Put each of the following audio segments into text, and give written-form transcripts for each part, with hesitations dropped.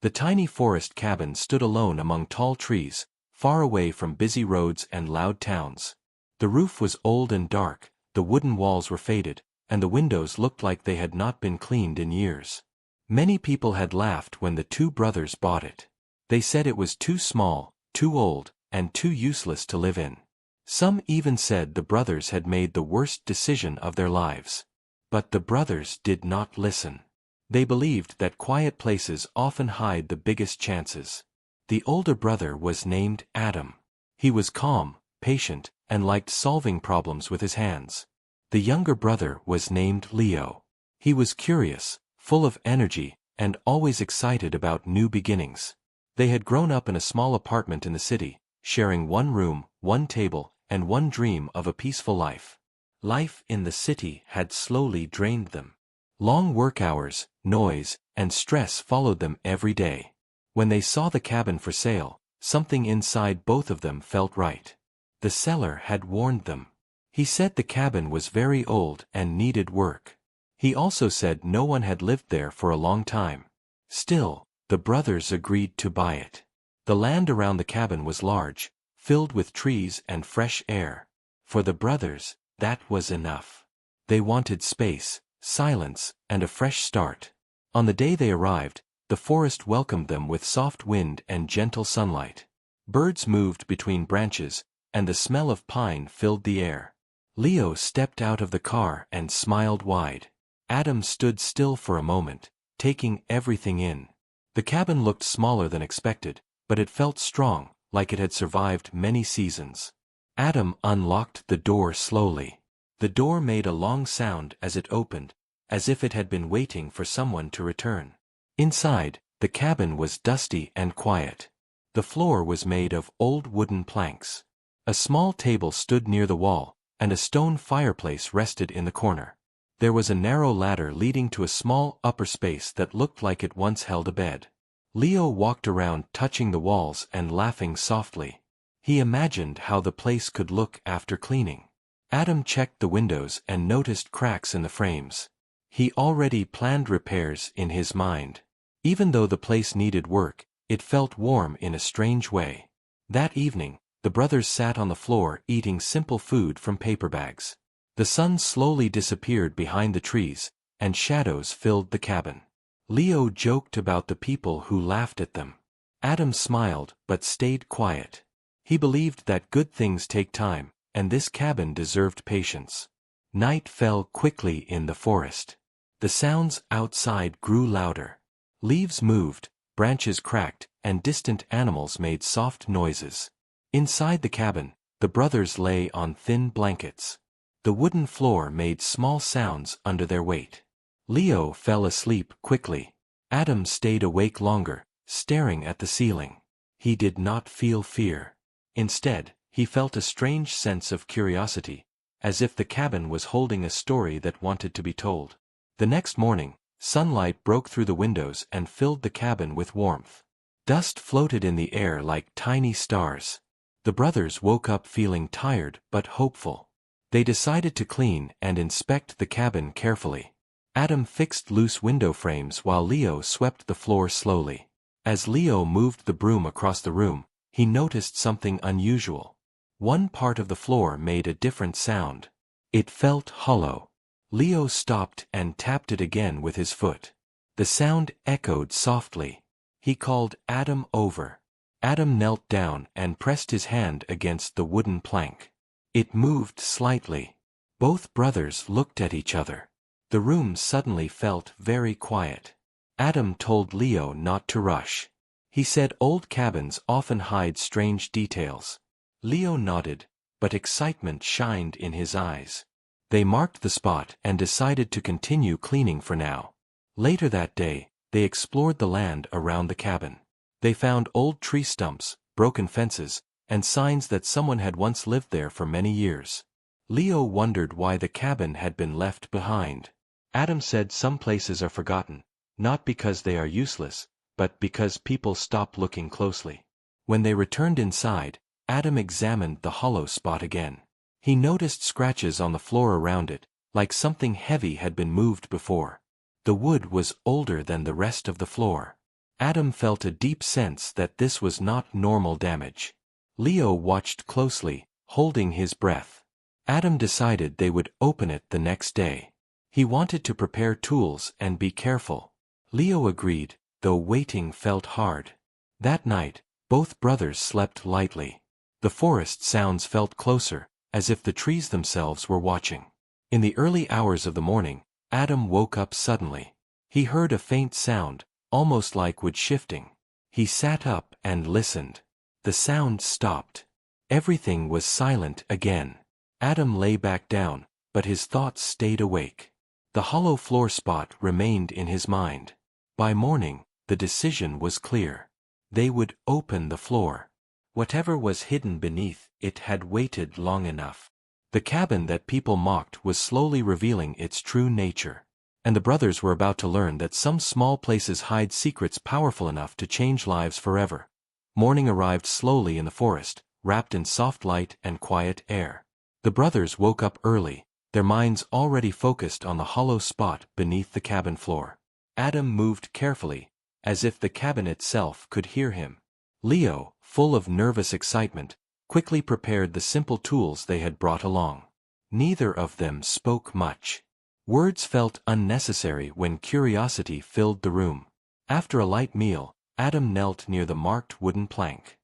The tiny forest cabin stood alone among tall trees, far away from busy roads and loud towns. The roof was old and dark, the wooden walls were faded, and the windows looked like they had not been cleaned in years. Many people had laughed when the two brothers bought it. They said it was too small, too old, and too useless to live in. Some even said the brothers had made the worst decision of their lives. But the brothers did not listen. They believed that quiet places often hide the biggest chances. The older brother was named Adam. He was calm, patient, and liked solving problems with his hands. The younger brother was named Leo. He was curious, full of energy, and always excited about new beginnings. They had grown up in a small apartment in the city, sharing one room, one table, and one dream of a peaceful life. Life in the city had slowly drained them. Long work hours, noise, and stress followed them every day. When they saw the cabin for sale, something inside both of them felt right. The seller had warned them. He said the cabin was very old and needed work. He also said no one had lived there for a long time. Still, the brothers agreed to buy it. The land around the cabin was large, filled with trees and fresh air. For the brothers, that was enough. They wanted space, silence, and a fresh start. On the day they arrived, the forest welcomed them with soft wind and gentle sunlight. Birds moved between branches, and the smell of pine filled the air. Leo stepped out of the car and smiled wide. Adam stood still for a moment, taking everything in. The cabin looked smaller than expected, but it felt strong, like it had survived many seasons. Adam unlocked the door slowly. The door made a long sound as it opened, as if it had been waiting for someone to return. Inside, the cabin was dusty and quiet. The floor was made of old wooden planks. A small table stood near the wall, and a stone fireplace rested in the corner. There was a narrow ladder leading to a small upper space that looked like it once held a bed. Leo walked around touching the walls and laughing softly. He imagined how the place could look after cleaning. Adam checked the windows and noticed cracks in the frames. He already planned repairs in his mind. Even though the place needed work, it felt warm in a strange way. That evening, the brothers sat on the floor eating simple food from paper bags. The sun slowly disappeared behind the trees, and shadows filled the cabin. Leo joked about the people who laughed at them. Adam smiled but stayed quiet. He believed that good things take time, and this cabin deserved patience. Night fell quickly in the forest. The sounds outside grew louder. Leaves moved, branches cracked, and distant animals made soft noises. Inside the cabin, the brothers lay on thin blankets. The wooden floor made small sounds under their weight. Leo fell asleep quickly. Adam stayed awake longer, staring at the ceiling. He did not feel fear. Instead, he felt a strange sense of curiosity, as if the cabin was holding a story that wanted to be told. The next morning, sunlight broke through the windows and filled the cabin with warmth. Dust floated in the air like tiny stars. The brothers woke up feeling tired but hopeful. They decided to clean and inspect the cabin carefully. Adam fixed loose window frames while Leo swept the floor slowly. As Leo moved the broom across the room, he noticed something unusual. One part of the floor made a different sound. It felt hollow. Leo stopped and tapped it again with his foot. The sound echoed softly. He called Adam over. Adam knelt down and pressed his hand against the wooden plank. It moved slightly. Both brothers looked at each other. The room suddenly felt very quiet. Adam told Leo not to rush. He said old cabins often hide strange details. Leo nodded, but excitement shined in his eyes. They marked the spot and decided to continue cleaning for now. Later that day, they explored the land around the cabin. They found old tree stumps, broken fences, and signs that someone had once lived there for many years. Leo wondered why the cabin had been left behind. Adam said some places are forgotten, not because they are useless, but because people stop looking closely. When they returned inside, Adam examined the hollow spot again. He noticed scratches on the floor around it, like something heavy had been moved before. The wood was older than the rest of the floor. Adam felt a deep sense that this was not normal damage. Leo watched closely, holding his breath. Adam decided they would open it the next day. He wanted to prepare tools and be careful. Leo agreed, though waiting felt hard. That night, both brothers slept lightly. The forest sounds felt closer, as if the trees themselves were watching. In the early hours of the morning, Adam woke up suddenly. He heard a faint sound, almost like wood shifting. He sat up and listened. The sound stopped. Everything was silent again. Adam lay back down, but his thoughts stayed awake. The hollow floor spot remained in his mind. By morning, the decision was clear. They would open the floor. Whatever was hidden beneath it had waited long enough. The cabin that people mocked was slowly revealing its true nature. And the brothers were about to learn that some small places hide secrets powerful enough to change lives forever. Morning arrived slowly in the forest, wrapped in soft light and quiet air. The brothers woke up early, their minds already focused on the hollow spot beneath the cabin floor. Adam moved carefully, as if the cabin itself could hear him. Leo, full of nervous excitement, quickly prepared the simple tools they had brought along. Neither of them spoke much. Words felt unnecessary when curiosity filled the room. After a light meal, Adam knelt near the marked wooden plank.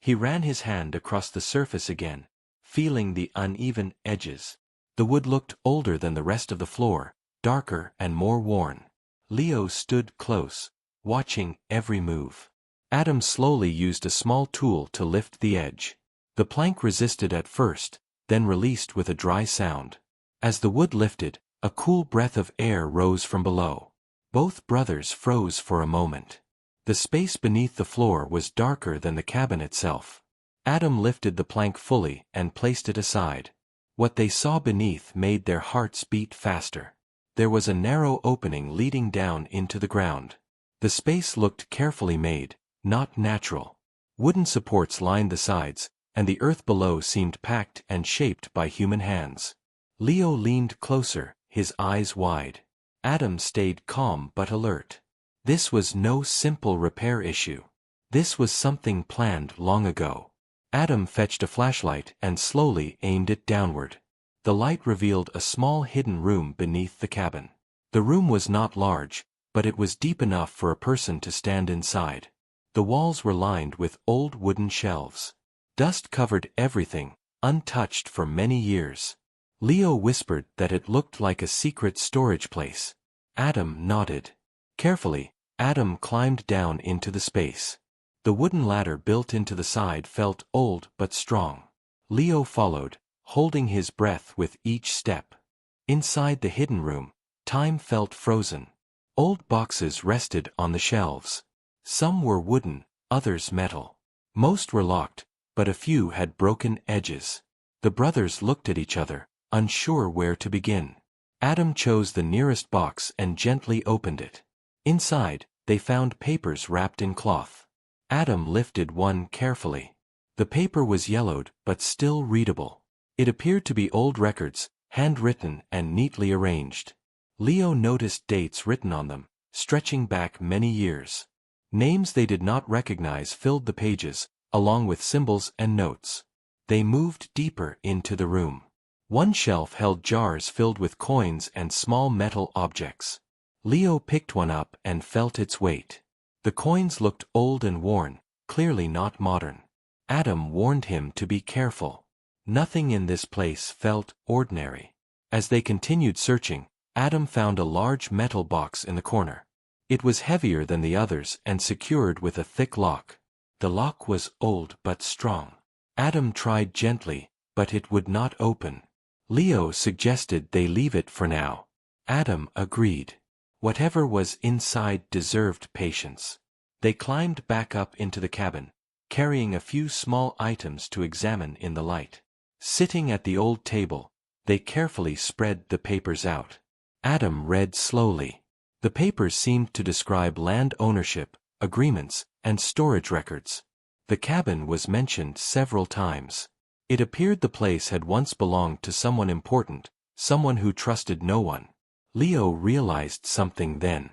He ran his hand across the surface again, feeling the uneven edges. The wood looked older than the rest of the floor, darker and more worn. Leo stood close, watching every move. Adam slowly used a small tool to lift the edge. The plank resisted at first, then released with a dry sound. As the wood lifted, a cool breath of air rose from below. Both brothers froze for a moment. The space beneath the floor was darker than the cabin itself. Adam lifted the plank fully and placed it aside. What they saw beneath made their hearts beat faster. There was a narrow opening leading down into the ground. The space looked carefully made, not natural. Wooden supports lined the sides, and the earth below seemed packed and shaped by human hands. Leo leaned closer, his eyes wide. Adam stayed calm but alert. This was no simple repair issue. This was something planned long ago. Adam fetched a flashlight and slowly aimed it downward. The light revealed a small hidden room beneath the cabin. The room was not large, but it was deep enough for a person to stand inside. The walls were lined with old wooden shelves. Dust covered everything, untouched for many years. Leo whispered that it looked like a secret storage place. Adam nodded. Carefully, Adam climbed down into the space. The wooden ladder built into the side felt old but strong. Leo followed, holding his breath with each step. Inside the hidden room, time felt frozen. Old boxes rested on the shelves. Some were wooden, others metal. Most were locked, but a few had broken edges. The brothers looked at each other, unsure where to begin. Adam chose the nearest box and gently opened it. Inside, they found papers wrapped in cloth. Adam lifted one carefully. The paper was yellowed but still readable. It appeared to be old records, handwritten and neatly arranged. Leo noticed dates written on them, stretching back many years. Names they did not recognize filled the pages, along with symbols and notes. They moved deeper into the room. One shelf held jars filled with coins and small metal objects. Leo picked one up and felt its weight. The coins looked old and worn, clearly not modern. Adam warned him to be careful. Nothing in this place felt ordinary. As they continued searching, Adam found a large metal box in the corner. It was heavier than the others and secured with a thick lock. The lock was old but strong. Adam tried gently, but it would not open. Leo suggested they leave it for now. Adam agreed. Whatever was inside deserved patience. They climbed back up into the cabin, carrying a few small items to examine in the light. Sitting at the old table, they carefully spread the papers out. Adam read slowly. The papers seemed to describe land ownership, agreements, and storage records. The cabin was mentioned several times. It appeared the place had once belonged to someone important, someone who trusted no one. Leo realized something then.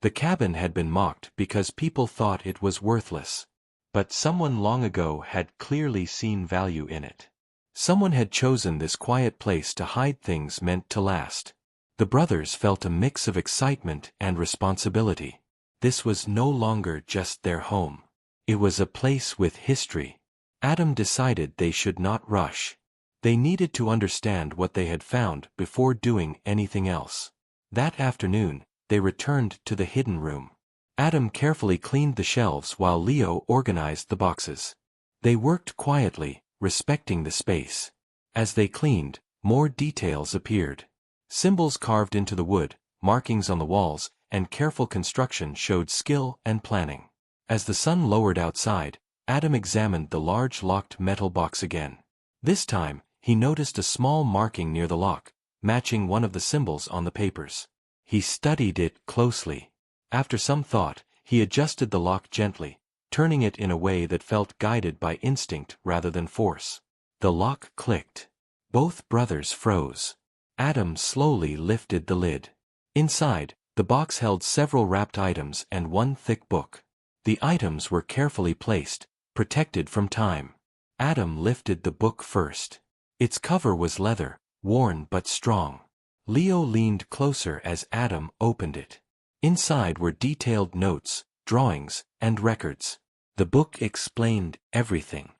The cabin had been mocked because people thought it was worthless. But someone long ago had clearly seen value in it. Someone had chosen this quiet place to hide things meant to last. The brothers felt a mix of excitement and responsibility. This was no longer just their home. It was a place with history. Adam decided they should not rush. They needed to understand what they had found before doing anything else. That afternoon, they returned to the hidden room. Adam carefully cleaned the shelves while Leo organized the boxes. They worked quietly, respecting the space. As they cleaned, more details appeared. Symbols carved into the wood, markings on the walls, and careful construction showed skill and planning. As the sun lowered outside, Adam examined the large locked metal box again. This time, he noticed a small marking near the lock, matching one of the symbols on the papers. He studied it closely. After some thought, he adjusted the lock gently, turning it in a way that felt guided by instinct rather than force. The lock clicked. Both brothers froze. Adam slowly lifted the lid. Inside, the box held several wrapped items and one thick book. The items were carefully placed, protected from time. Adam lifted the book first. Its cover was leather, worn but strong. Leo leaned closer as Adam opened it. Inside were detailed notes, drawings, and records. The book explained everything.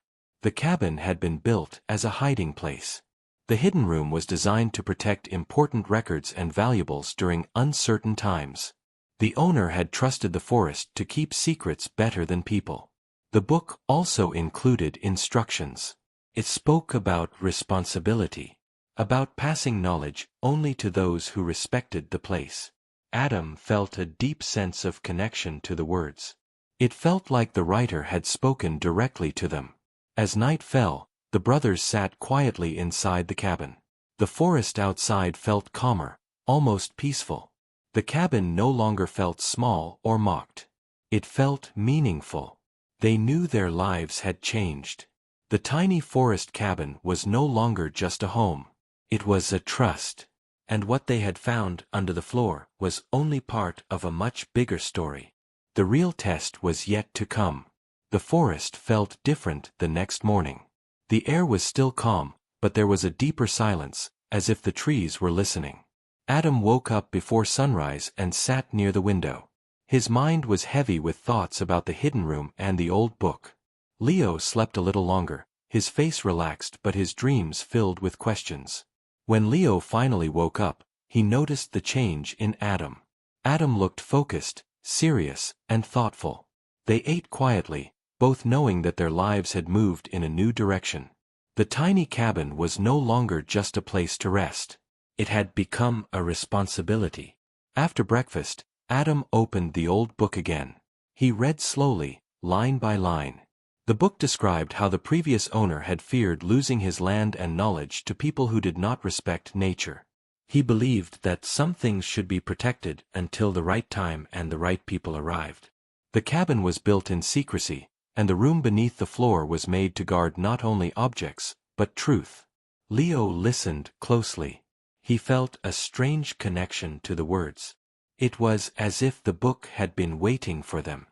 The cabin had been built as a hiding place. The hidden room was designed to protect important records and valuables during uncertain times. The owner had trusted the forest to keep secrets better than people. The book also included instructions. It spoke about responsibility, about passing knowledge only to those who respected the place. Adam felt a deep sense of connection to the words. It felt like the writer had spoken directly to them. As night fell, the brothers sat quietly inside the cabin. The forest outside felt calmer, almost peaceful. The cabin no longer felt small or mocked. It felt meaningful. They knew their lives had changed. The tiny forest cabin was no longer just a home. It was a trust. And what they had found under the floor was only part of a much bigger story. The real test was yet to come. The forest felt different the next morning. The air was still calm, but there was a deeper silence, as if the trees were listening. Adam woke up before sunrise and sat near the window. His mind was heavy with thoughts about the hidden room and the old book. Leo slept a little longer, his face relaxed but his dreams filled with questions. When Leo finally woke up, he noticed the change in Adam. Adam looked focused, serious, and thoughtful. They ate quietly, both knowing that their lives had moved in a new direction. The tiny cabin was no longer just a place to rest. It had become a responsibility. After breakfast, Adam opened the old book again. He read slowly, line by line. The book described how the previous owner had feared losing his land and knowledge to people who did not respect nature. He believed that some things should be protected until the right time and the right people arrived. The cabin was built in secrecy, and the room beneath the floor was made to guard not only objects, but truth. Leo listened closely. He felt a strange connection to the words. It was as if the book had been waiting for them.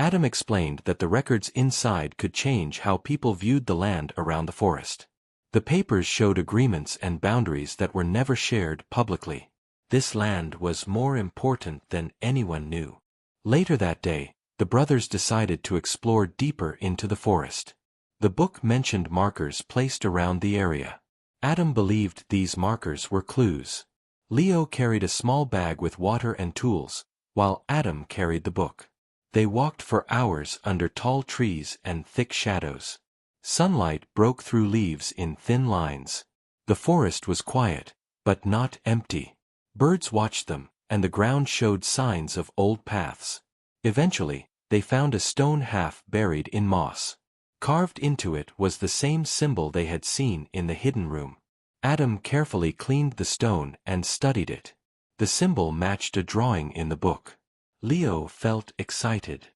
Adam explained that the records inside could change how people viewed the land around the forest. The papers showed agreements and boundaries that were never shared publicly. This land was more important than anyone knew. Later that day, the brothers decided to explore deeper into the forest. The book mentioned markers placed around the area. Adam believed these markers were clues. Leo carried a small bag with water and tools, while Adam carried the book. They walked for hours under tall trees and thick shadows. Sunlight broke through leaves in thin lines. The forest was quiet, but not empty. Birds watched them, and the ground showed signs of old paths. Eventually, they found a stone half buried in moss. Carved into it was the same symbol they had seen in the hidden room. Adam carefully cleaned the stone and studied it. The symbol matched a drawing in the book. Leo felt excited.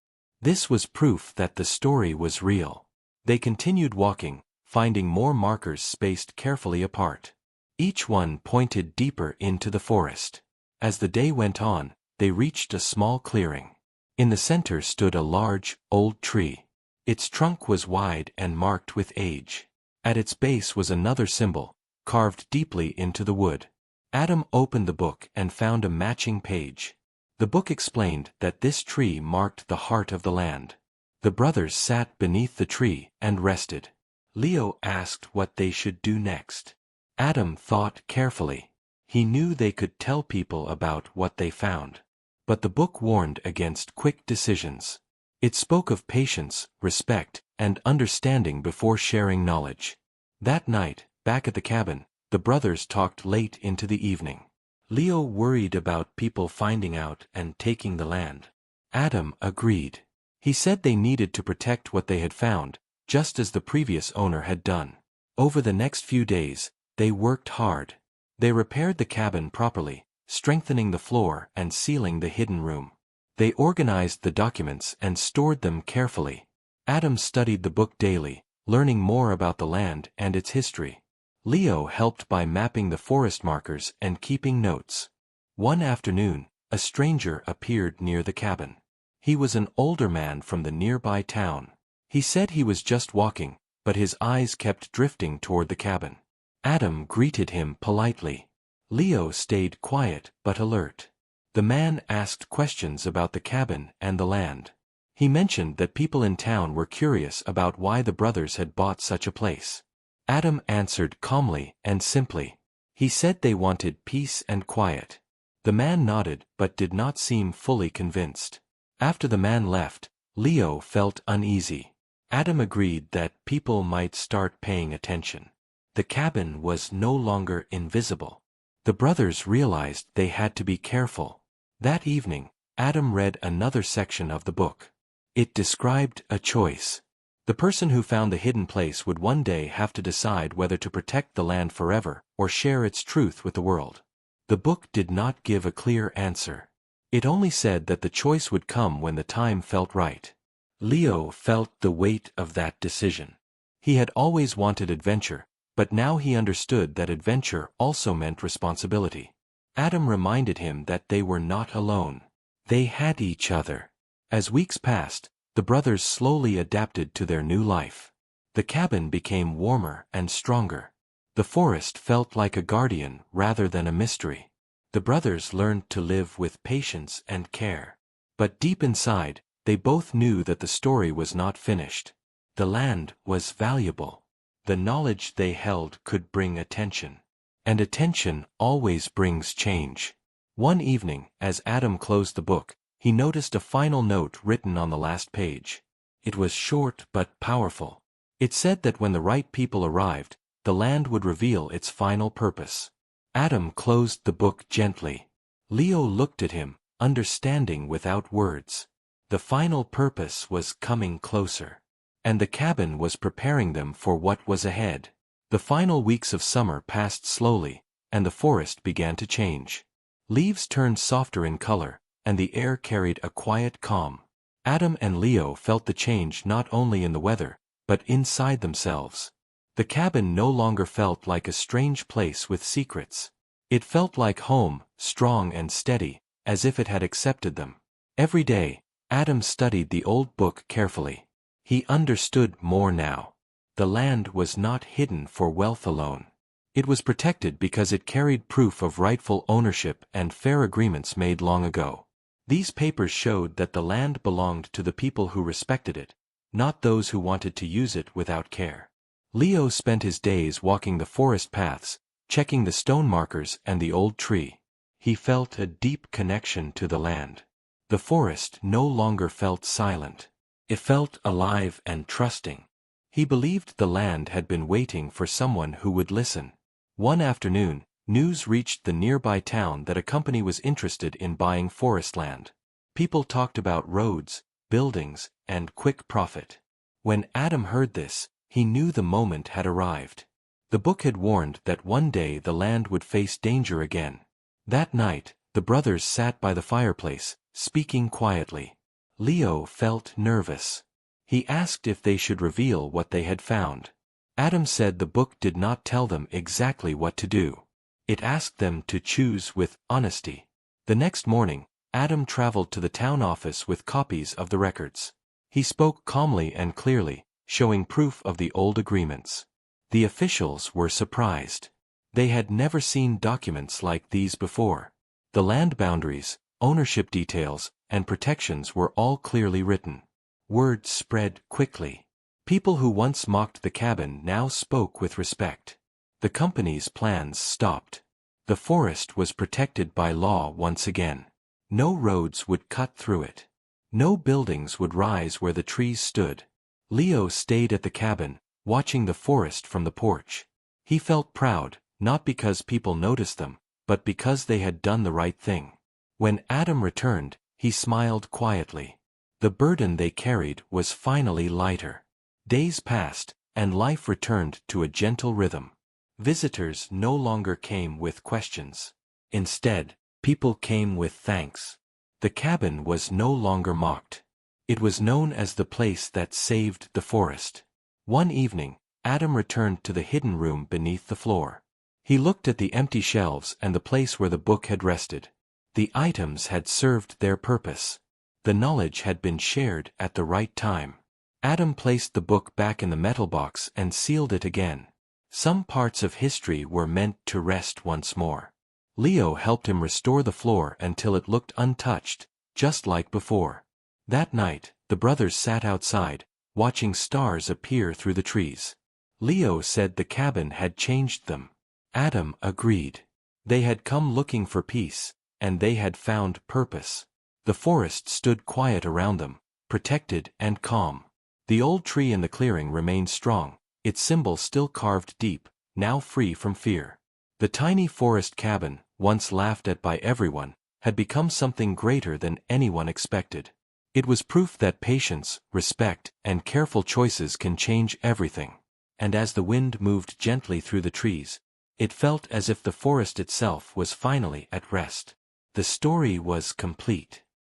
This was proof that the story was real. They continued walking, finding more markers spaced carefully apart. Each one pointed deeper into the forest. As the day went on, they reached a small clearing. In the center stood a large, old tree. Its trunk was wide and marked with age. At its base was another symbol, carved deeply into the wood. Adam opened the book and found a matching page. The book explained that this tree marked the heart of the land. The brothers sat beneath the tree and rested. Leo asked what they should do next. Adam thought carefully. He knew they could tell people about what they found. But the book warned against quick decisions. It spoke of patience, respect, and understanding before sharing knowledge. That night, back at the cabin, the brothers talked late into the evening. Leo worried about people finding out and taking the land. Adam agreed. He said they needed to protect what they had found, just as the previous owner had done. Over the next few days, they worked hard. They repaired the cabin properly, strengthening the floor and sealing the hidden room. They organized the documents and stored them carefully. Adam studied the book daily, learning more about the land and its history. Leo helped by mapping the forest markers and keeping notes. One afternoon, a stranger appeared near the cabin. He was an older man from the nearby town. He said he was just walking, but his eyes kept drifting toward the cabin. Adam greeted him politely. Leo stayed quiet but alert. The man asked questions about the cabin and the land. He mentioned that people in town were curious about why the brothers had bought such a place. Adam answered calmly and simply. He said they wanted peace and quiet. The man nodded but did not seem fully convinced. After the man left, Leo felt uneasy. Adam agreed that people might start paying attention. The cabin was no longer invisible. The brothers realized they had to be careful. That evening, Adam read another section of the book. It described a choice. The person who found the hidden place would one day have to decide whether to protect the land forever or share its truth with the world. The book did not give a clear answer. It only said that the choice would come when the time felt right. Leo felt the weight of that decision. He had always wanted adventure, but now he understood that adventure also meant responsibility. Adam reminded him that they were not alone. They had each other. As weeks passed, the brothers slowly adapted to their new life. The cabin became warmer and stronger. The forest felt like a guardian rather than a mystery. The brothers learned to live with patience and care. But deep inside, they both knew that the story was not finished. The land was valuable. The knowledge they held could bring attention. And attention always brings change. One evening, as Adam closed the book, he noticed a final note written on the last page. It was short but powerful. It said that when the right people arrived, the land would reveal its final purpose. Adam closed the book gently. Leo looked at him, understanding without words. The final purpose was coming closer. And the cabin was preparing them for what was ahead. The final weeks of summer passed slowly, and the forest began to change. Leaves turned softer in color, and the air carried a quiet calm. Adam and Leo felt the change not only in the weather, but inside themselves. The cabin no longer felt like a strange place with secrets. It felt like home, strong and steady, as if it had accepted them. Every day, Adam studied the old book carefully. He understood more now. The land was not hidden for wealth alone. It was protected because it carried proof of rightful ownership and fair agreements made long ago. These papers showed that the land belonged to the people who respected it, not those who wanted to use it without care. Leo spent his days walking the forest paths, checking the stone markers and the old tree. He felt a deep connection to the land. The forest no longer felt silent. It felt alive and trusting. He believed the land had been waiting for someone who would listen. One afternoon, news reached the nearby town that a company was interested in buying forest land. People talked about roads, buildings, and quick profit. When Adam heard this, he knew the moment had arrived. The book had warned that one day the land would face danger again. That night, the brothers sat by the fireplace, speaking quietly. Leo felt nervous. He asked if they should reveal what they had found. Adam said the book did not tell them exactly what to do. It asked them to choose with honesty. The next morning, Adam traveled to the town office with copies of the records. He spoke calmly and clearly, showing proof of the old agreements. The officials were surprised. They had never seen documents like these before. The land boundaries, ownership details, and protections were all clearly written. Word spread quickly. People who once mocked the cabin now spoke with respect. The company's plans stopped. The forest was protected by law once again. No roads would cut through it. No buildings would rise where the trees stood. Leo stayed at the cabin, watching the forest from the porch. He felt proud, not because people noticed them, but because they had done the right thing. When Adam returned, he smiled quietly. The burden they carried was finally lighter. Days passed, and life returned to a gentle rhythm. Visitors no longer came with questions. Instead, people came with thanks. The cabin was no longer mocked. It was known as the place that saved the forest. One evening, Adam returned to the hidden room beneath the floor. He looked at the empty shelves and the place where the book had rested. The items had served their purpose. The knowledge had been shared at the right time. Adam placed the book back in the metal box and sealed it again. Some parts of history were meant to rest once more. Leo helped him restore the floor until it looked untouched, just like before. That night, the brothers sat outside, watching stars appear through the trees. Leo said the cabin had changed them. Adam agreed. They had come looking for peace, and they had found purpose. The forest stood quiet around them, protected and calm. The old tree in the clearing remained strong, its symbol still carved deep, now free from fear. The tiny forest cabin, once laughed at by everyone, had become something greater than anyone expected. It was proof that patience, respect, and careful choices can change everything. And as the wind moved gently through the trees, it felt as if the forest itself was finally at rest. The story was complete.